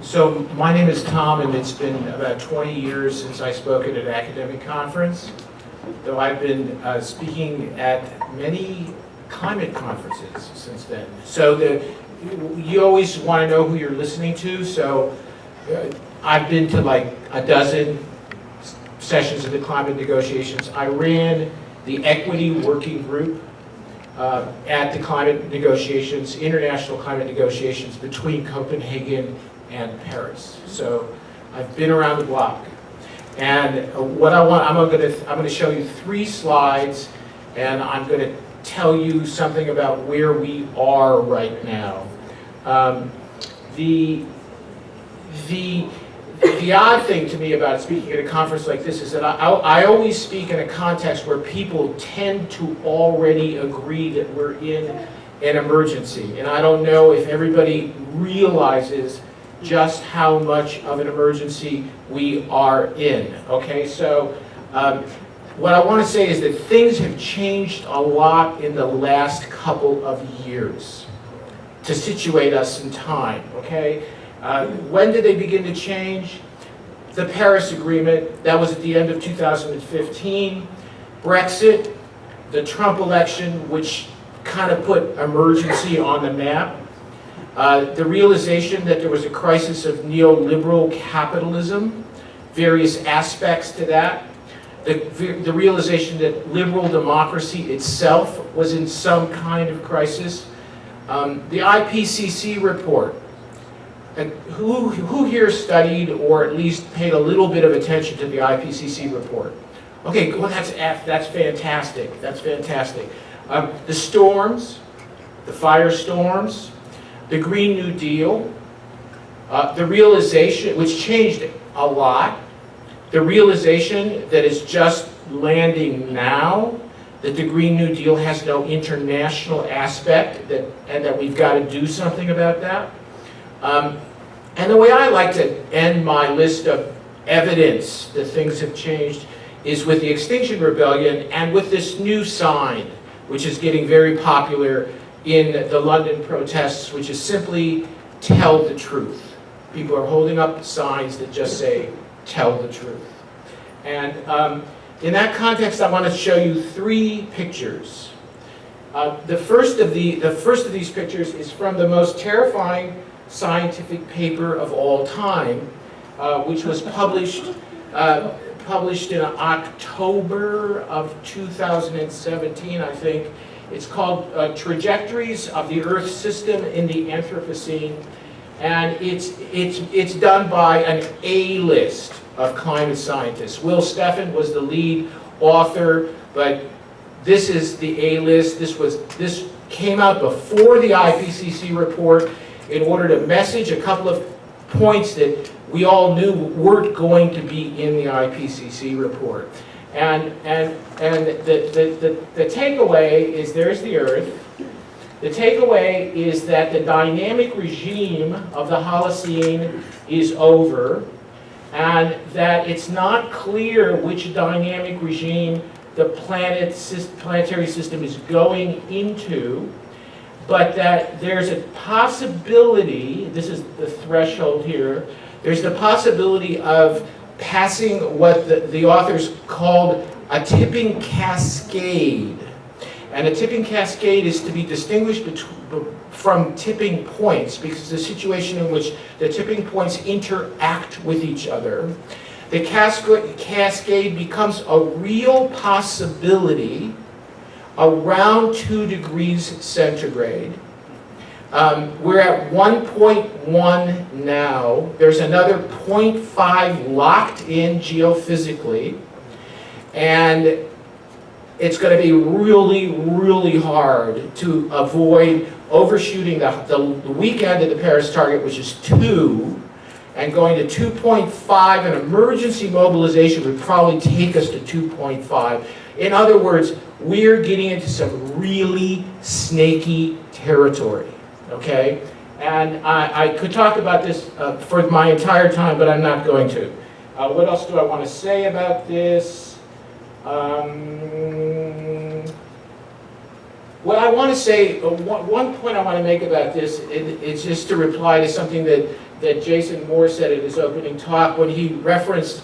So my name is Tom, and it's been about 20 years since I spoke at an academic conference, though I've been speaking at many climate conferences since then. So you always want to know who you're listening to, so I've been to like a dozen sessions of the climate negotiations. I ran the equity working group at the climate negotiations, international climate negotiations between Copenhagen and Paris. So I've been around the block. And what I'm going to show you 3 slides, and I'm going to tell you something about where we are right now. The odd thing to me about speaking at a conference like this is that I always speak in a context where people tend to already agree that we're in an emergency. And I don't know if everybody realizes just how much of an emergency we are in. Okay, so what I want to say is that things have changed a lot in the last couple of years to situate us in time. Okay, when did they begin to change? The Paris Agreement, that was at the end of 2015. Brexit, the Trump election, which kind of put emergency on the map. The realization that there was a crisis of neoliberal capitalism, various aspects to that. The realization that liberal democracy itself was in some kind of crisis. The IPCC report. And who here studied or at least paid a little bit of attention to the IPCC report? Okay, well that's fantastic. That's fantastic. The storms, the firestorms, the Green New Deal, the realization, which changed a lot, the realization that is just landing now, that the Green New Deal has no international aspect, and that we've got to do something about that. And the way I like to end my list of evidence that things have changed is with the Extinction Rebellion and with this new sign, which is getting very popular in the London protests, which is simply tell the truth. People are holding up signs that just say, tell the truth. And in that context, I want to show you 3 pictures. The first of these pictures is from the most terrifying scientific paper of all time, which was published in October of 2017, I think. It's called Trajectories of the Earth System in the Anthropocene, and it's done by an A-list of climate scientists. Will Steffen was the lead author, but this is the A-list. This came out before the IPCC report in order to message a couple of points that we all knew weren't going to be in the IPCC report. And the takeaway is there's the Earth. The takeaway is that the dynamic regime of the Holocene is over, and that it's not clear which dynamic regime the planetary system is going into, but that there's a possibility, this is the threshold here, there's the possibility of passing what the authors called a tipping cascade. And a tipping cascade is to be distinguished from tipping points, because it's a situation in which the tipping points interact with each other. The cascade becomes a real possibility around 2 degrees centigrade. We're at 1.1 now. There's another 0.5 locked in geophysically. And it's going to be really, really hard to avoid overshooting the weak end of the Paris target, which is 2, and going to 2.5. An emergency mobilization would probably take us to 2.5. In other words, we're getting into some really snaky territory, okay? And I could talk about this for my entire time, but I'm not going to. What else do I want to say about this? What I want to say, one point I want to make about this is just to reply to something that that Jason Moore said in his opening talk when he referenced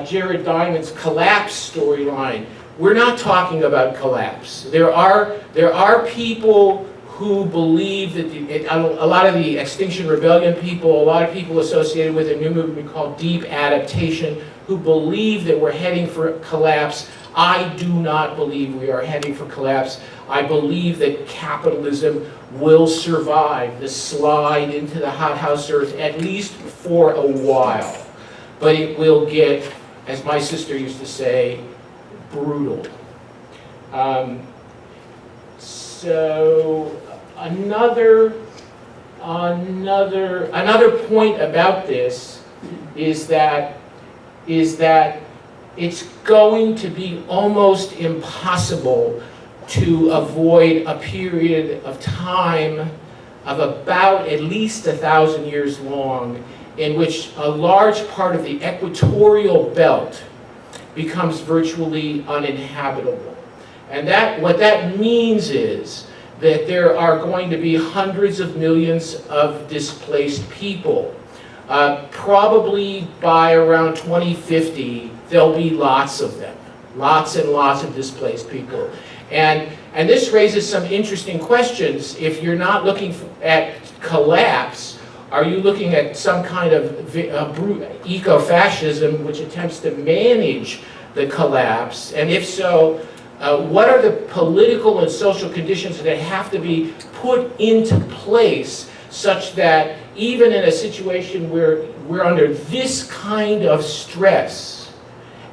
Jared Diamond's collapse storyline. We're not talking about collapse. There are people who believe that a lot of the Extinction Rebellion people, a lot of people associated with a new movement called deep adaptation, who believe that we're heading for collapse. I do not believe we are heading for collapse. I believe that capitalism will survive the slide into the hothouse earth, at least for a while. But it will get, as my sister used to say, brutal. So another point about this is that it's going to be almost impossible to avoid a period of time of about at least 1,000 years long in which a large part of the equatorial belt becomes virtually uninhabitable. And what that means is that there are going to be hundreds of millions of displaced people. Probably by around 2050, there'll be lots of them. Lots and lots of displaced people. And this raises some interesting questions. If you're not looking at collapse, are you looking at some kind of eco-fascism which attempts to manage the collapse? And if so, what are the political and social conditions that have to be put into place such that even in a situation where we're under this kind of stress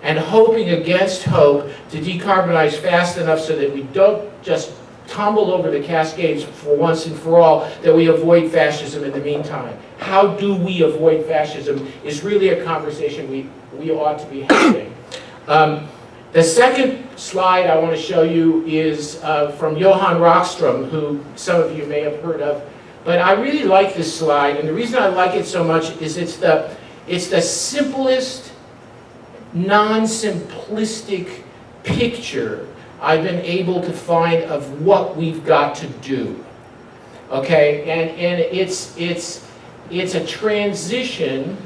and hoping against hope to decarbonize fast enough so that we don't just tumble over the Cascades for once and for all, that we avoid fascism in the meantime? How do we avoid fascism is really a conversation we ought to be having. The second slide I want to show you is from Johan Rockström, who some of you may have heard of. But I really like this slide, and the reason I like it so much is it's the simplest, non-simplistic picture I've been able to find of what we've got to do. Okay, and it's a transition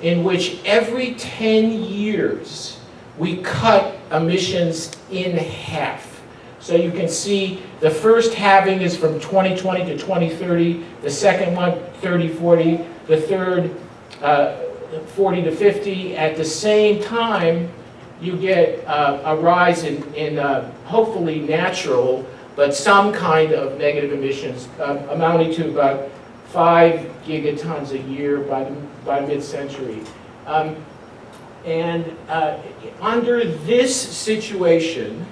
in which every 10 years we cut emissions in half. So you can see the first halving is from 2020 to 2030, the second one 30-40, the third 40 to 50. At the same time, you get a rise in hopefully natural, but some kind of negative emissions, amounting to about 5 gigatons a year by mid-century. Under this situation,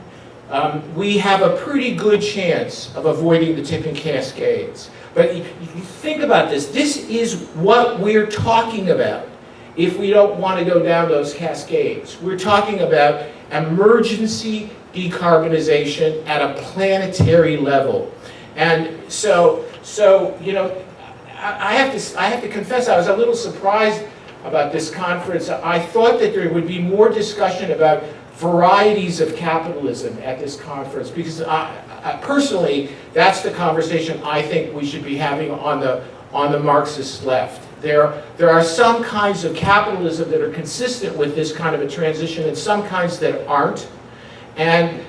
we have a pretty good chance of avoiding the tipping cascades. But you think about this. This is what we're talking about if we don't want to go down those cascades. We're talking about emergency decarbonization at a planetary level. And so you know, I have to confess I was a little surprised about this conference. I thought that there would be more discussion about varieties of capitalism at this conference, because personally, that's the conversation I think we should be having on the Marxist left. There are some kinds of capitalism that are consistent with this kind of a transition, and some kinds that aren't. And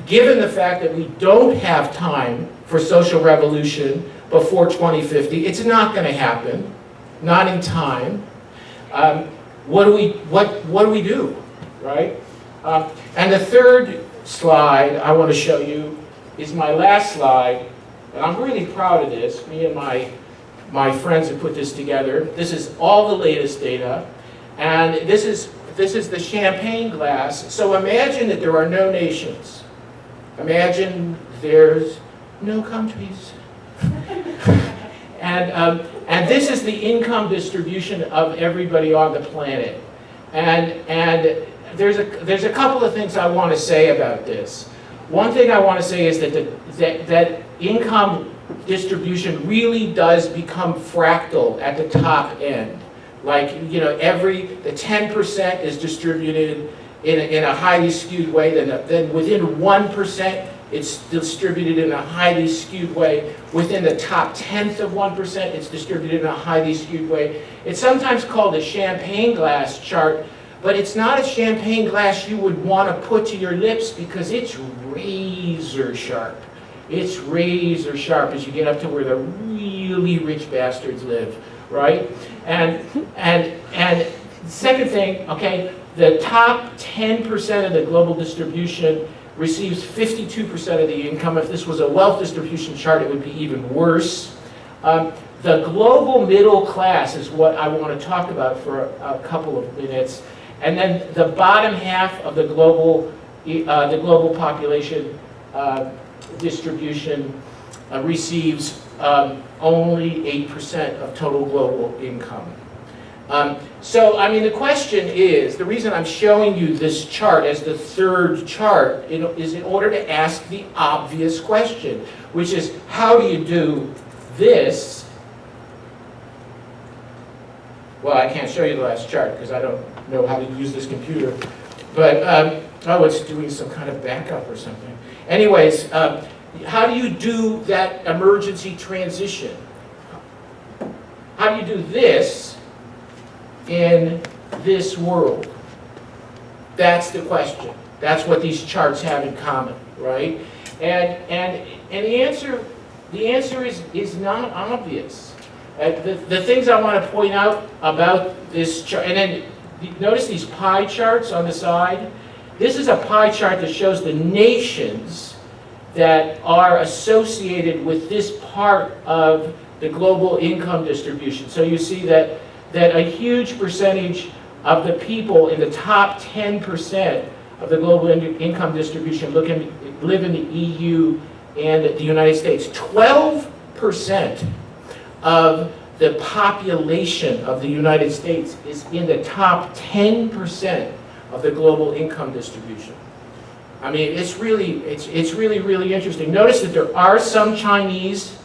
given the fact that we don't have time for social revolution before 2050, it's not going to happen, not in time. What do we do, right? And the third slide I want to show you is my last slide, and I'm really proud of this. Me and my friends have put this together. This is all the latest data, and this is the champagne glass. So imagine that there are no nations. Imagine there's no countries. And this is the income distribution of everybody on the planet. And there's a couple of things I want to say about this. One thing I want to say is that income distribution really does become fractal at the top end. Like, you know, the 10% is distributed in a highly skewed way, then within 1% it's distributed in a highly skewed way. within the top 1/10 of 1%. It's distributed in a highly skewed way. It's sometimes called a champagne glass chart, but it's not a champagne glass you would want to put to your lips because it's razor sharp. It's razor sharp as you get up to where the really rich bastards live, right? And second thing, okay, the top 10% of the global distribution receives 52% of the income. If this was a wealth distribution chart, it would be even worse. The global middle class is what I want to talk about for a couple of minutes. And then the bottom half of the global population distribution receives only 8% of total global income. So, I mean, the question is, the reason I'm showing you this chart as the third chart is in order to ask the obvious question, which is, how do you do this? Well, I can't show you the last chart because I don't know how to use this computer. But, oh, it's doing some kind of backup or something. Anyways, how do you do that emergency transition? How do you do this in this world? That's the question. That's what these charts have in common, right? And the answer is not obvious. The things I want to point out about this chart, and then notice these pie charts on the side. This is a pie chart that shows the nations that are associated with this part of the global income distribution. So you see that a huge percentage of the people in the top 10% of the global income distribution live in the EU and the United States. 12% of the population of the United States is in the top 10% of the global income distribution. I mean, it's really interesting. Notice that there are some Chinese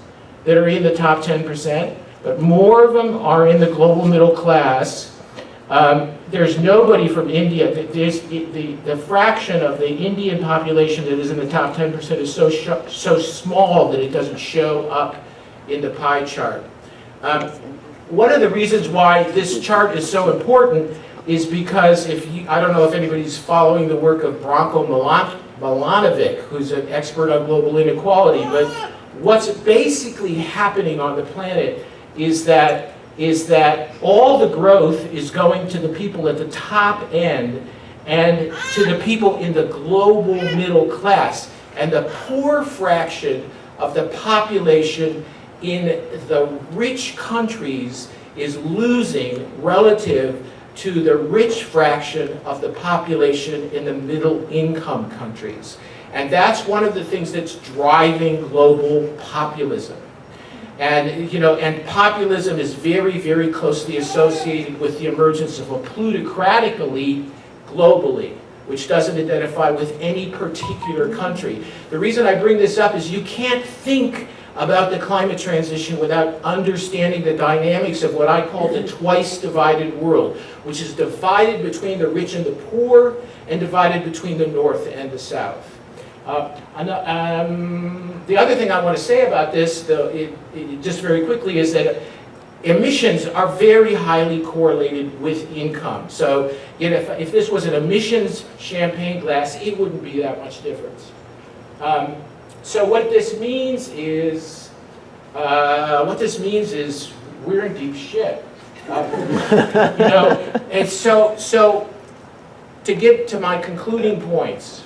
that are in the top 10%, but more of them are in the global middle class. There's nobody from India. The fraction of the Indian population that is in the top 10% is so small that it doesn't show up in the pie chart. One of the reasons why this chart is so important is because I don't know if anybody's following the work of Branko Milanovic, who's an expert on global inequality, but what's basically happening on the planet is that all the growth is going to the people at the top end and to the people in the global middle class, and the poor fraction of the population in the rich countries is losing relative to the rich fraction of the population in the middle income countries. And that's one of the things that's driving global populism. And, and populism is very, very closely associated with the emergence of a plutocratic elite globally, which doesn't identify with any particular country. The reason I bring this up is you can't think about the climate transition without understanding the dynamics of what I call the twice divided world, which is divided between the rich and the poor and divided between the north and the south. The other thing I want to say about this, just very quickly, is that emissions are very highly correlated with income. So if this was an emissions champagne glass, it wouldn't be that much difference. So what this means is we're in deep shit. And so to get to my concluding points,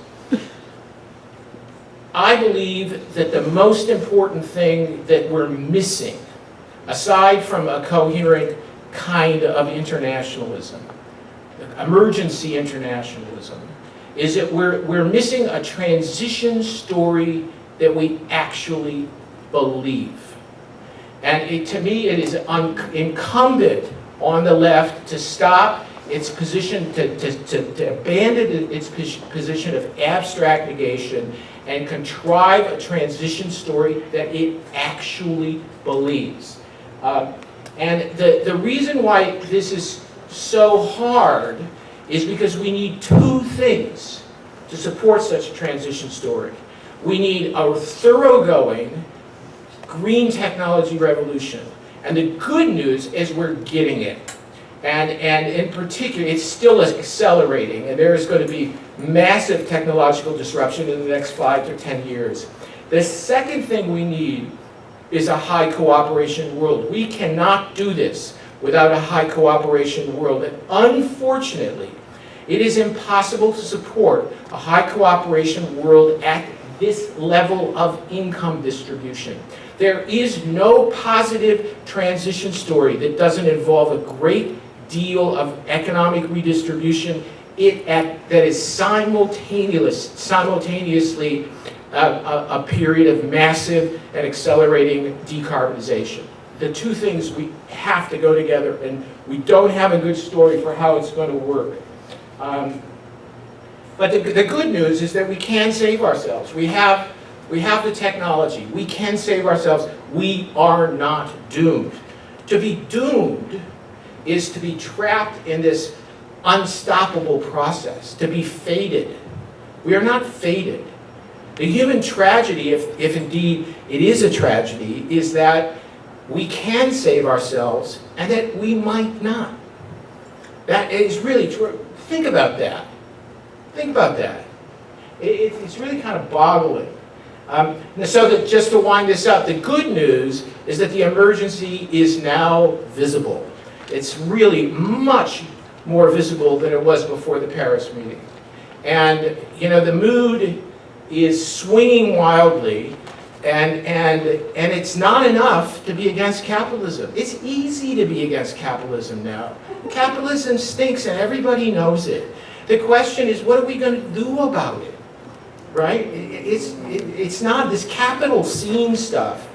I believe that the most important thing that we're missing, aside from a coherent kind of internationalism, emergency internationalism, is that we're missing a transition story that we actually believe. And to me, it is incumbent on the left to stop its position, to abandon its position of abstract negation and contrive a transition story that it actually believes. And the reason why this is so hard is because we need two things to support such a transition story. We need a thoroughgoing green technology revolution. And the good news is we're getting it. And in particular, it's still accelerating, and there is going to be massive technological disruption in the next 5 to 10 years. The second thing we need is a high cooperation world. We cannot do this without a high cooperation world. And unfortunately, it is impossible to support a high cooperation world at this level of income distribution. There is no positive transition story that doesn't involve a great deal of economic redistribution that is simultaneously a period of massive and accelerating decarbonization. The two things we have to go together, and we don't have a good story for how it's going to work. But the good news is that we can save ourselves. We have the technology. We can save ourselves. We are not doomed. To be doomed is to be trapped in this unstoppable process, to be fated. We are not fated. The human tragedy, if indeed it is a tragedy, is that we can save ourselves and that we might not. That is really true. Think about that. Think about that. It's really kind of boggling. So that just to wind this up, the good news is that the emergency is now visible. It's really much more visible than it was before the Paris meeting. And the mood is swinging wildly, and it's not enough to be against capitalism. It's easy to be against capitalism now. Capitalism stinks and everybody knows it. The question is, what are we going to do about it? Right? It's not this capital scene stuff.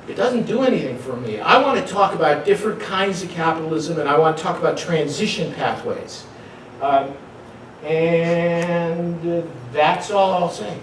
It doesn't do anything for me. I want to talk about different kinds of capitalism, and I want to talk about transition pathways. And that's all I'll say.